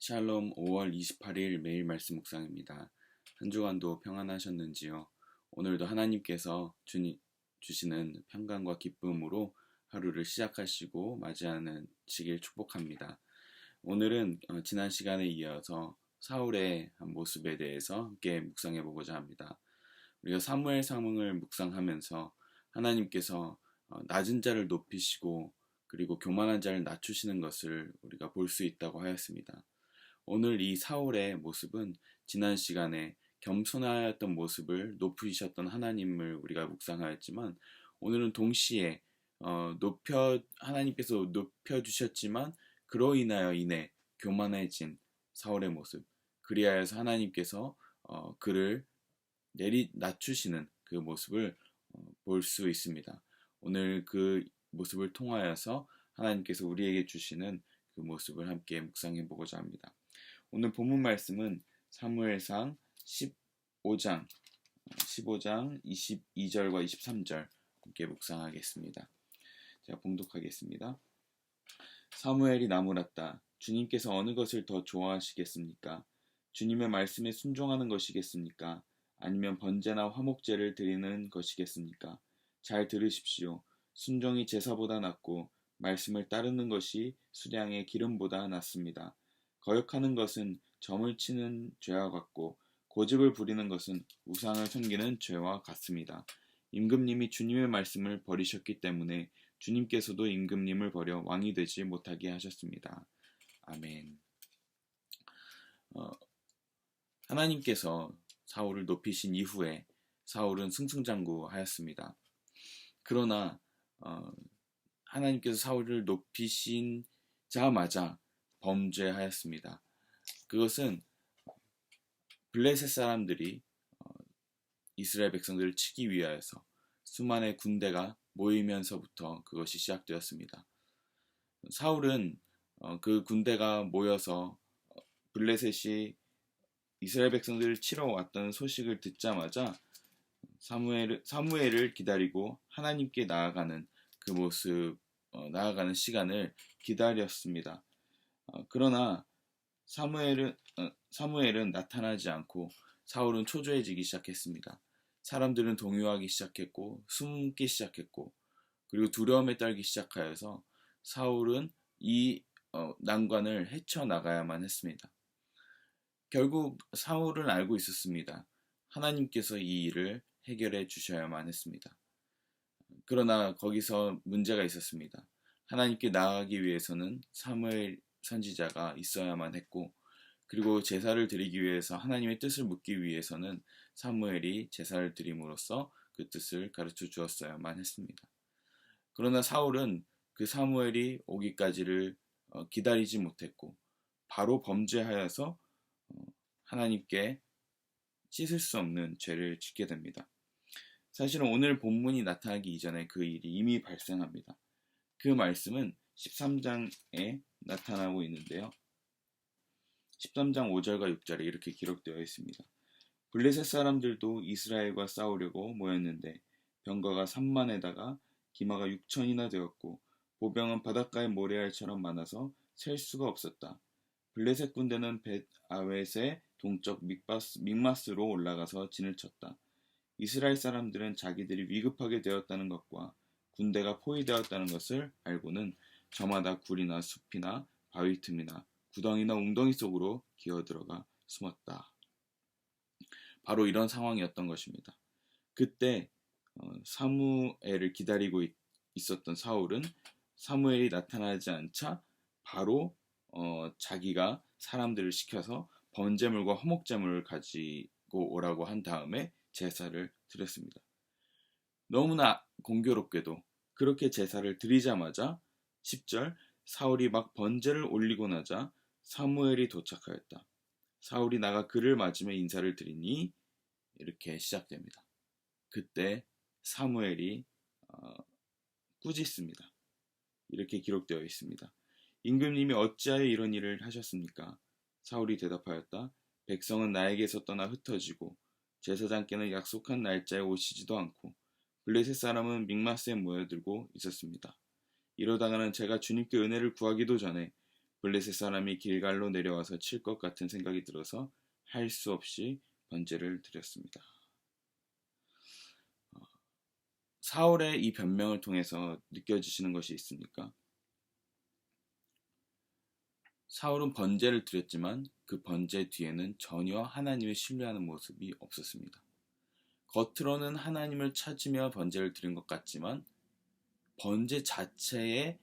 샬롬 5월 28일 매일 말씀 묵상입니다. 한 주간도 평안하셨는지요? 오늘도 하나님께서 주시는 평강과 기쁨으로 하루를 시작하시고 맞이하는 시길 축복합니다. 오늘은 지난 시간에 이어서 사울의 한 모습에 대해서 함께 묵상해 보고자 합니다. 우리가 사무엘 상을 묵상하면서 하나님께서 낮은 자를 높이시고 그리고 교만한 자를 낮추시는 것을 우리가 볼 수 있다고 하였습니다. 오늘 이 사울의 모습은 지난 시간에 겸손하였던 모습을 높이셨던 하나님을 우리가 묵상하였지만 오늘은 동시에 하나님께서 높여주셨지만 그로 인하여 교만해진 사울의 모습, 그리하여서 하나님께서 그를 낮추시는 그 모습을 볼 수 있습니다. 오늘 그 모습을 통하여서 하나님께서 우리에게 주시는 그 모습을 함께 묵상해 보고자 합니다. 오늘 본문 말씀은 사무엘상 15장 22절과 23절 함께 묵상하겠습니다. 제가 봉독하겠습니다. 사무엘이 나무랐다. 주님께서 어느 것을 더 좋아하시겠습니까? 주님의 말씀에 순종하는 것이겠습니까? 아니면 번제나 화목제를 드리는 것이겠습니까? 잘 들으십시오. 순종이 제사보다 낫고 말씀을 따르는 것이 수량의 기름보다 낫습니다. 거역하는 것은 점을 치는 죄와 같고 고집을 부리는 것은 우상을 섬기는 죄와 같습니다. 임금님이 주님의 말씀을 버리셨기 때문에 주님께서도 임금님을 버려 왕이 되지 못하게 하셨습니다. 아멘. 하나님께서 사울을 높이신 이후에 사울은 승승장구하였습니다. 그러나 하나님께서 사울을 높이신자마자 범죄하였습니다. 그것은 블레셋 사람들이 이스라엘 백성들을 치기 위하여서 수많은 군대가 모이면서부터 그것이 시작되었습니다. 사울은 그 군대가 모여서 블레셋이 이스라엘 백성들을 치러 왔다는 소식을 듣자마자 사무엘을 기다리고 하나님께 나아가는 그 모습, 나아가는 시간을 기다렸습니다. 그러나 사무엘은 나타나지 않고 사울은 초조해지기 시작했습니다. 사람들은 동요하기 시작했고 숨기 시작했고 그리고 두려움에 떨기 시작하여서 사울은 이 난관을 헤쳐나가야만 했습니다. 결국 사울은 알고 있었습니다. 하나님께서 이 일을 해결해 주셔야만 했습니다. 그러나 거기서 문제가 있었습니다. 하나님께 나아가기 위해서는 사무엘 선지자가 있어야만 했고 그리고 제사를 드리기 위해서 하나님의 뜻을 묻기 위해서는 사무엘이 제사를 드림으로써 그 뜻을 가르쳐 주었어야만 했습니다. 그러나 사울은 그 사무엘이 오기까지를 기다리지 못했고 바로 범죄하여서 하나님께 씻을 수 없는 죄를 짓게 됩니다. 사실은 오늘 본문이 나타나기 이전에 그 일이 이미 발생합니다. 그 말씀은 13장에 나타나고 있는데요. 13장 5절과 6절에 이렇게 기록되어 있습니다. 블레셋 사람들도 이스라엘과 싸우려고 모였는데 병거가 3만에다가 기마가 6천이나 되었고 보병은 바닷가의 모래알처럼 많아서 셀 수가 없었다. 블레셋 군대는 벳 아웨스의 동쪽 믹마스로 올라가서 진을 쳤다. 이스라엘 사람들은 자기들이 위급하게 되었다는 것과 군대가 포위되었다는 것을 알고는 저마다 굴이나 숲이나 바위 틈이나 구덩이나 웅덩이 속으로 기어들어가 숨었다. 바로 이런 상황이었던 것입니다. 그때 사무엘을 기다리고 있었던 사울은 사무엘이 나타나지 않자 바로 자기가 사람들을 시켜서 번제물과 화목제물을 가지고 오라고 한 다음에 제사를 드렸습니다. 너무나 공교롭게도 그렇게 제사를 드리자마자 10절 사울이 막 번제를 올리고 나자 사무엘이 도착하였다. 사울이 나가 그를 맞으며 인사를 드리니 이렇게 시작됩니다. 그때 사무엘이 꾸짖습니다. 이렇게 기록되어 있습니다. 임금님이 어찌하여 이런 일을 하셨습니까? 사울이 대답하였다. 백성은 나에게서 떠나 흩어지고 제사장께는 약속한 날짜에 오시지도 않고 블레셋 사람은 믹마스에 모여들고 있었습니다. 이러다가는 제가 주님께 은혜를 구하기도 전에 블레셋 사람이 길갈로 내려와서 칠 것 같은 생각이 들어서 할 수 없이 번제를 드렸습니다. 사울의 이 변명을 통해서 느껴지시는 것이 있습니까? 사울은 번제를 드렸지만 그 번제 뒤에는 전혀 하나님을 신뢰하는 모습이 없었습니다. 겉으로는 하나님을 찾으며 번제를 드린 것 같지만 번제 자체에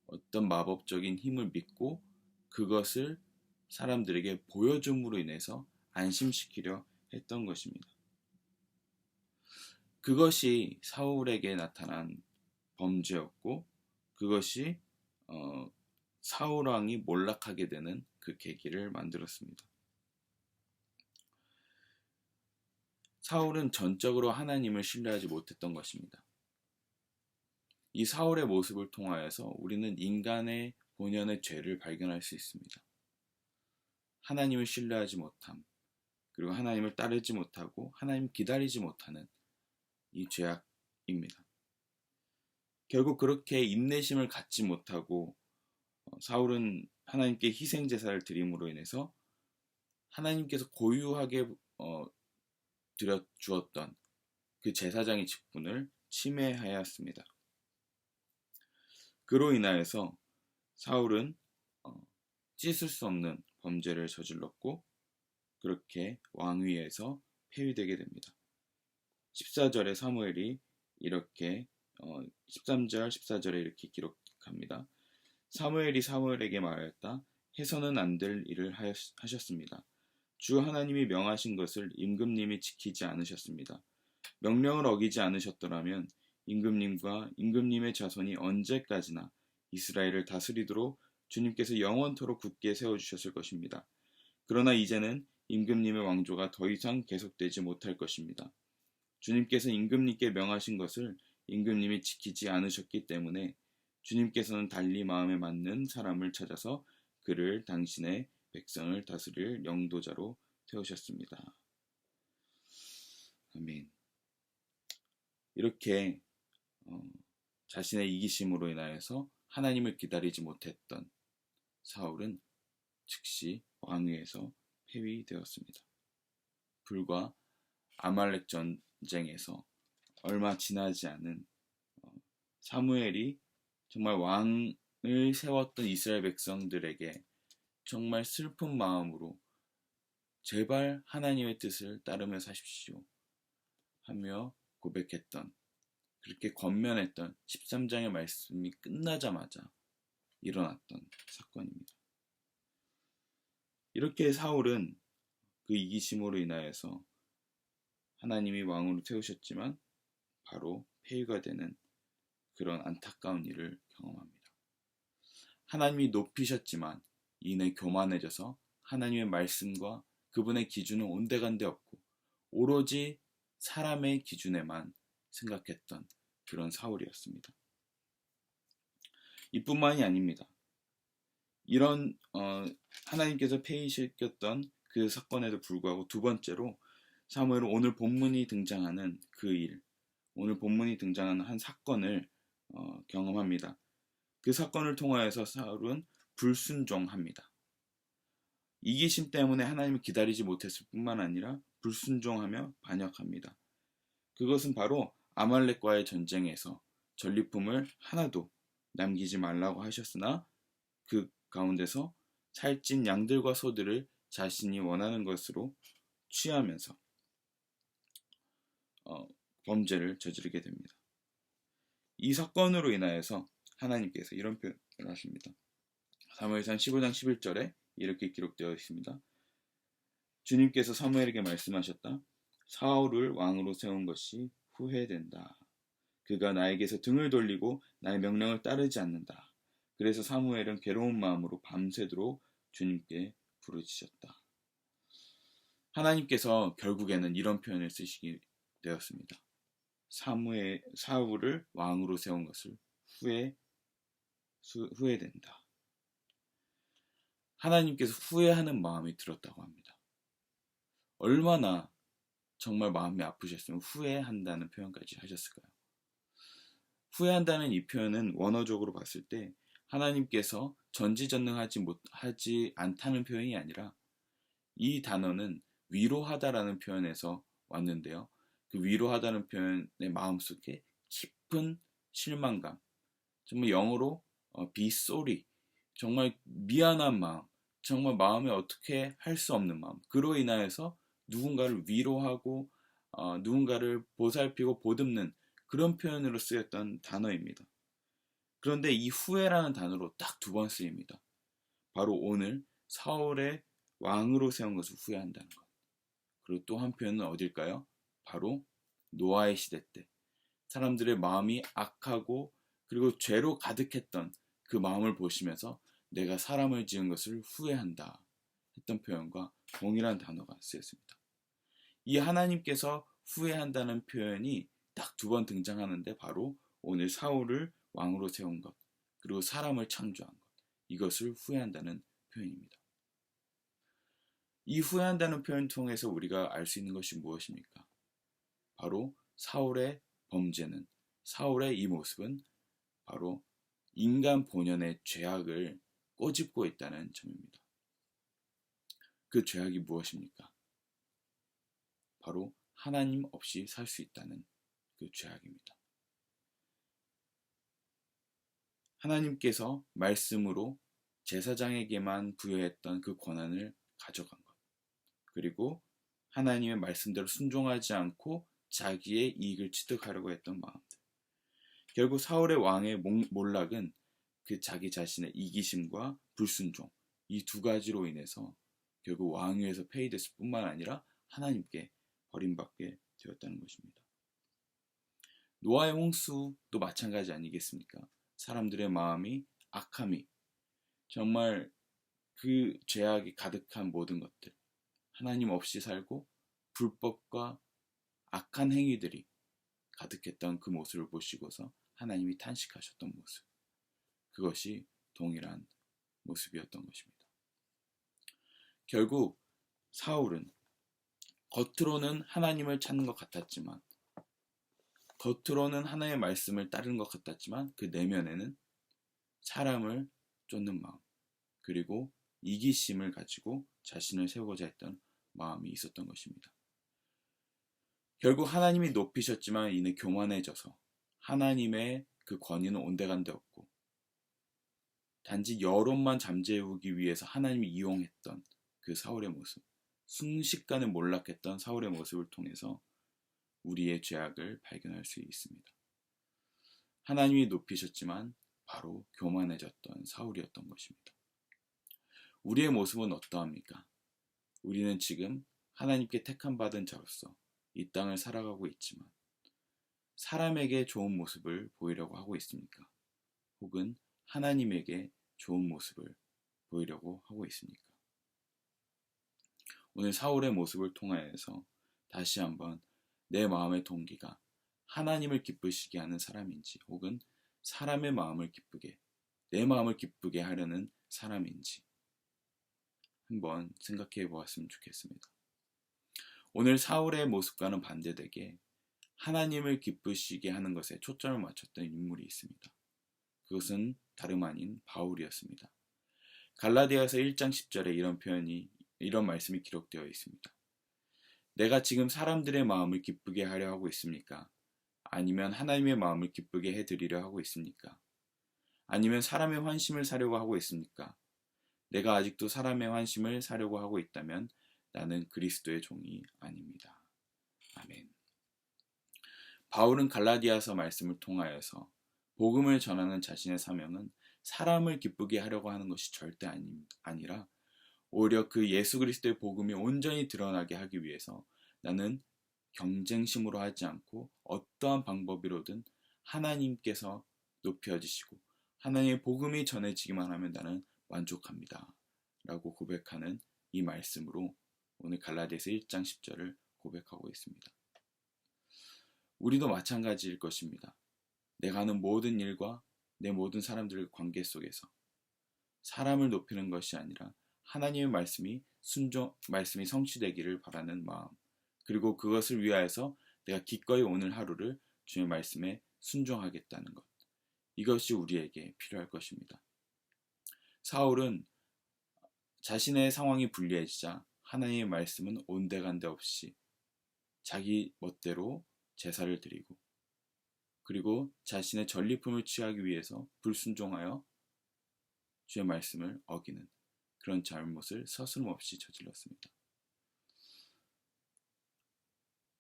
어떤 마법적인 힘을 믿고 그것을 사람들에게 보여줌으로 인해서 안심시키려 했던 것입니다. 그것이 사울에게 나타난 범죄였고 그것이 사울 왕이 몰락하게 되는 그 계기를 만들었습니다. 사울은 전적으로 하나님을 신뢰하지 못했던 것입니다. 이 사울의 모습을 통하여서 우리는 인간의 본연의 죄를 발견할 수 있습니다. 하나님을 신뢰하지 못함, 그리고 하나님을 따르지 못하고 하나님 기다리지 못하는 이 죄악입니다. 결국 그렇게 인내심을 갖지 못하고 사울은 하나님께 희생 제사를 드림으로 인해서 하나님께서 고유하게 드려 주었던 그 제사장의 직분을 침해하였습니다. 그로 인하여서 사울은 씻을 수 없는 범죄를 저질렀고 그렇게 왕위에서 폐위되게 됩니다. 14절에 사무엘이 이렇게 13절 14절에 이렇게 기록합니다. 사무엘이 사무엘에게 말하였다. 해서는 안 될 일을 하셨습니다. 주 하나님이 명하신 것을 임금님이 지키지 않으셨습니다. 명령을 어기지 않으셨더라면 임금님과 임금님의 자손이 언제까지나 이스라엘을 다스리도록 주님께서 영원토록 굳게 세워주셨을 것입니다. 그러나 이제는 임금님의 왕조가 더 이상 계속되지 못할 것입니다. 주님께서 임금님께 명하신 것을 임금님이 지키지 않으셨기 때문에 주님께서는 달리 마음에 맞는 사람을 찾아서 그를 당신의 백성을 다스릴 영도자로 세우셨습니다. 아멘. 이렇게 자신의 이기심으로 인하여서 하나님을 기다리지 못했던 사울은 즉시 왕위에서 폐위되었습니다. 불과 아말렉 전쟁에서 얼마 지나지 않은 사무엘이 정말 왕을 세웠던 이스라엘 백성들에게 정말 슬픈 마음으로 제발 하나님의 뜻을 따르며 사십시오 하며 고백했던, 그렇게 권면했던 13장의 말씀이 끝나자마자 일어났던 사건입니다. 이렇게 사울은 그 이기심으로 인하여서 하나님이 왕으로 세우셨지만 바로 폐위가 되는 그런 안타까운 일을 경험합니다. 하나님이 높이셨지만 이내 교만해져서 하나님의 말씀과 그분의 기준은 온데간데 없고 오로지 사람의 기준에만 생각했던 그런 사울이었습니다. 이뿐만이 아닙니다. 이런 하나님께서 폐위시켰던 그 사건에도 불구하고 두 번째로 사무엘은 오늘 본문이 등장하는 그 일, 오늘 본문이 등장하는 한 사건을 경험합니다. 그 사건을 통하여서 사울은 불순종합니다. 이기심 때문에 하나님을 기다리지 못했을 뿐만 아니라 불순종하며 반역합니다. 그것은 바로 아말렉과의 전쟁에서 전리품을 하나도 남기지 말라고 하셨으나 그 가운데서 살찐 양들과 소들을 자신이 원하는 것으로 취하면서 범죄를 저지르게 됩니다. 이 사건으로 인하여서 하나님께서 이런 표현을 하십니다. 사무엘상 15장 11절에 이렇게 기록되어 있습니다. 주님께서 사무엘에게 말씀하셨다. 사울을 왕으로 세운 것이 후회된다. 그가 나에게서 등을 돌리고 나의 명령을 따르지 않는다. 그래서 사무엘은 괴로운 마음으로 밤새도록 주님께 부르짖었다. 하나님께서 결국에는 이런 표현을 쓰시게 되었습니다. 사울을 왕으로 세운 것을 후회된다. 하나님께서 후회하는 마음이 들었다고 합니다. 얼마나 정말 마음이 아프셨으면 후회한다는 표현까지 하셨을까요? 후회한다는 이 표현은 원어적으로 봤을 때 하나님께서 전지전능하지 않다는 표현이 아니라 이 단어는 위로하다라는 표현에서 왔는데요. 그 위로하다는 표현의 마음속에 깊은 실망감, 정말 영어로 be sorry, 정말 미안한 마음, 정말 마음에 어떻게 할 수 없는 마음, 그로 인하여서 누군가를 위로하고 누군가를 보살피고 보듬는 그런 표현으로 쓰였던 단어입니다. 그런데 이 후회라는 단어로 딱 두 번 쓰입니다. 바로 오늘 사울의 왕으로 세운 것을 후회한다는 것. 그리고 또 한 표현은 어딜까요? 바로 노아의 시대 때 사람들의 마음이 악하고 그리고 죄로 가득했던 그 마음을 보시면서 내가 사람을 지은 것을 후회한다 했던 표현과 동일한 단어가 쓰였습니다. 이 하나님께서 후회한다는 표현이 딱 두 번 등장하는데 바로 오늘 사울을 왕으로 세운 것, 그리고 사람을 창조한 것, 이것을 후회한다는 표현입니다. 이 후회한다는 표현 통해서 우리가 알 수 있는 것이 무엇입니까? 바로 사울의 범죄는, 사울의 이 모습은 바로 인간 본연의 죄악을 꼬집고 있다는 점입니다. 그 죄악이 무엇입니까? 바로 하나님 없이 살 수 있다는 그 죄악입니다. 하나님께서 말씀으로 제사장에게만 부여했던 그 권한을 가져간 것, 그리고 하나님의 말씀대로 순종하지 않고 자기의 이익을 취득하려고 했던 마음들. 결국 사울의 왕의 몰락은 그 자기 자신의 이기심과 불순종, 이 두 가지로 인해서 결국 왕위에서 폐위됐을 뿐만 아니라 하나님께 버림받게 되었다는 것입니다. 노아의 홍수도 마찬가지 아니겠습니까? 사람들의 마음이 악함이, 정말 그 죄악이 가득한 모든 것들, 하나님 없이 살고 불법과 악한 행위들이 가득했던 그 모습을 보시고서 하나님이 탄식하셨던 모습, 그것이 동일한 모습이었던 것입니다. 결국 사울은 겉으로는 하나님을 찾는 것 같았지만, 겉으로는 하나님의 말씀을 따르는 것 같았지만 그 내면에는 사람을 쫓는 마음, 그리고 이기심을 가지고 자신을 세우고자 했던 마음이 있었던 것입니다. 결국 하나님이 높이셨지만 이는 교만해져서 하나님의 그 권위는 온데간데 없고 단지 여론만 잠재우기 위해서 하나님이 이용했던 그 사울의 모습, 순식간에 몰락했던 사울의 모습을 통해서 우리의 죄악을 발견할 수 있습니다. 하나님이 높이셨지만 바로 교만해졌던 사울이었던 것입니다. 우리의 모습은 어떠합니까? 우리는 지금 하나님께 택함받은 자로서 이 땅을 살아가고 있지만 사람에게 좋은 모습을 보이려고 하고 있습니까? 혹은 하나님에게 좋은 모습을 보이려고 하고 있습니까? 오늘 사울의 모습을 통하여서 다시 한번 내 마음의 동기가 하나님을 기쁘시게 하는 사람인지, 혹은 사람의 마음을 기쁘게, 내 마음을 기쁘게 하려는 사람인지 한번 생각해 보았으면 좋겠습니다. 오늘 사울의 모습과는 반대되게 하나님을 기쁘시게 하는 것에 초점을 맞췄던 인물이 있습니다. 그것은 다름 아닌 바울이었습니다. 갈라디아서 1장 10절에 이런 말씀이 기록되어 있습니다. 내가 지금 사람들의 마음을 기쁘게 하려 하고 있습니까? 아니면 하나님의 마음을 기쁘게 해드리려 하고 있습니까? 아니면 사람의 환심을 사려고 하고 있습니까? 내가 아직도 사람의 환심을 사려고 하고 있다면 나는 그리스도의 종이 아닙니다. 아멘. 바울은 갈라디아서 말씀을 통하여서 복음을 전하는 자신의 사명은 사람을 기쁘게 하려고 하는 것이 절대 아니라 오히려 그 예수 그리스도의 복음이 온전히 드러나게 하기 위해서 나는 경쟁심으로 하지 않고 어떠한 방법으로든 하나님께서 높여지시고 하나님의 복음이 전해지기만 하면 나는 만족합니다. 라고 고백하는 이 말씀으로 오늘 갈라디아서 1장 10절을 고백하고 있습니다. 우리도 마찬가지일 것입니다. 내가 하는 모든 일과 내 모든 사람들의 관계 속에서 사람을 높이는 것이 아니라 하나님의 말씀이 성취되기를 바라는 마음, 그리고 그것을 위하여서 내가 기꺼이 오늘 하루를 주의 말씀에 순종하겠다는 것, 이것이 우리에게 필요할 것입니다. 사울은 자신의 상황이 불리해지자 하나님의 말씀은 온데간데 없이 자기 멋대로 제사를 드리고 그리고 자신의 전리품을 취하기 위해서 불순종하여 주의 말씀을 어기는 그런 잘못을 서슴없이 저질렀습니다.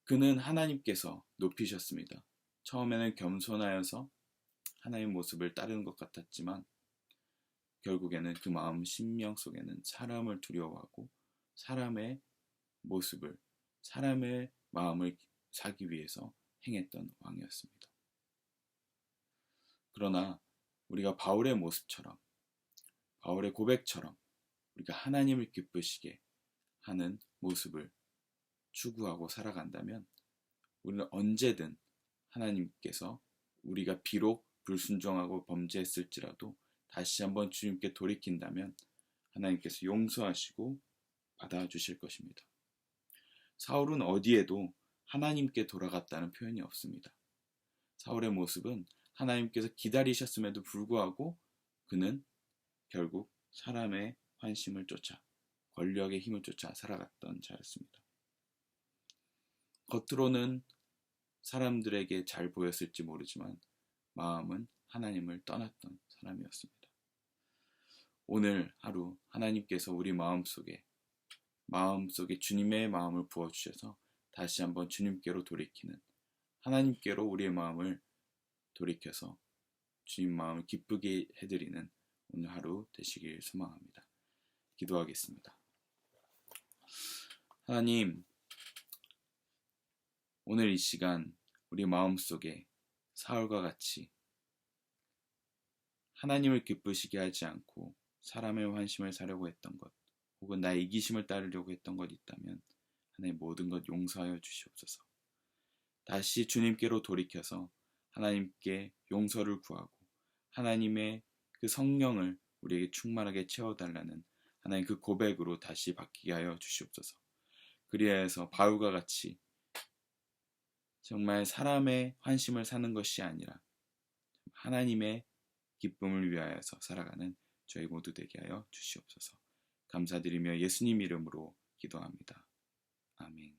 그는 하나님께서 높이셨습니다. 처음에는 겸손하여서 하나님의 모습을 따르는 것 같았지만 결국에는 그 마음 심령 속에는 사람을 두려워하고 사람의 모습을 사람의 마음을 사기 위해서 행했던 왕이었습니다. 그러나 우리가 바울의 모습처럼 바울의 고백처럼 우리가 하나님을 기쁘시게 하는 모습을 추구하고 살아간다면 우리는 언제든 하나님께서 우리가 비록 불순종하고 범죄했을지라도 다시 한번 주님께 돌이킨다면 하나님께서 용서하시고 받아주실 것입니다. 사울은 어디에도 하나님께 돌아갔다는 표현이 없습니다. 사울의 모습은 하나님께서 기다리셨음에도 불구하고 그는 결국 사람의 환심을 쫓아 권력의 힘을 쫓아 살아갔던 자였습니다. 겉으로는 사람들에게 잘 보였을지 모르지만 마음은 하나님을 떠났던 사람이었습니다. 오늘 하루 하나님께서 우리 마음속에 주님의 마음을 부어주셔서 다시 한번 주님께로 돌이키는 하나님께로 우리의 마음을 돌이켜서 주님 마음을 기쁘게 해드리는 오늘 하루 되시길 소망합니다. 기도하겠습니다. 하나님, 오늘 이 시간 우리 마음속에 사울과 같이 하나님을 기쁘시게 하지 않고 사람의 환심을 사려고 했던 것 혹은 나의 이기심을 따르려고 했던 것 있다면 하나님 모든 것 용서하여 주시옵소서. 다시 주님께로 돌이켜서 하나님께 용서를 구하고 하나님의 그 성령을 우리에게 충만하게 채워달라는 하나님 그 고백으로 다시 바뀌게 하여 주시옵소서. 그리하여서 바울과 같이 정말 사람의 환심을 사는 것이 아니라 하나님의 기쁨을 위하여서 살아가는 저희 모두 되게 하여 주시옵소서. 감사드리며 예수님 이름으로 기도합니다. 아멘.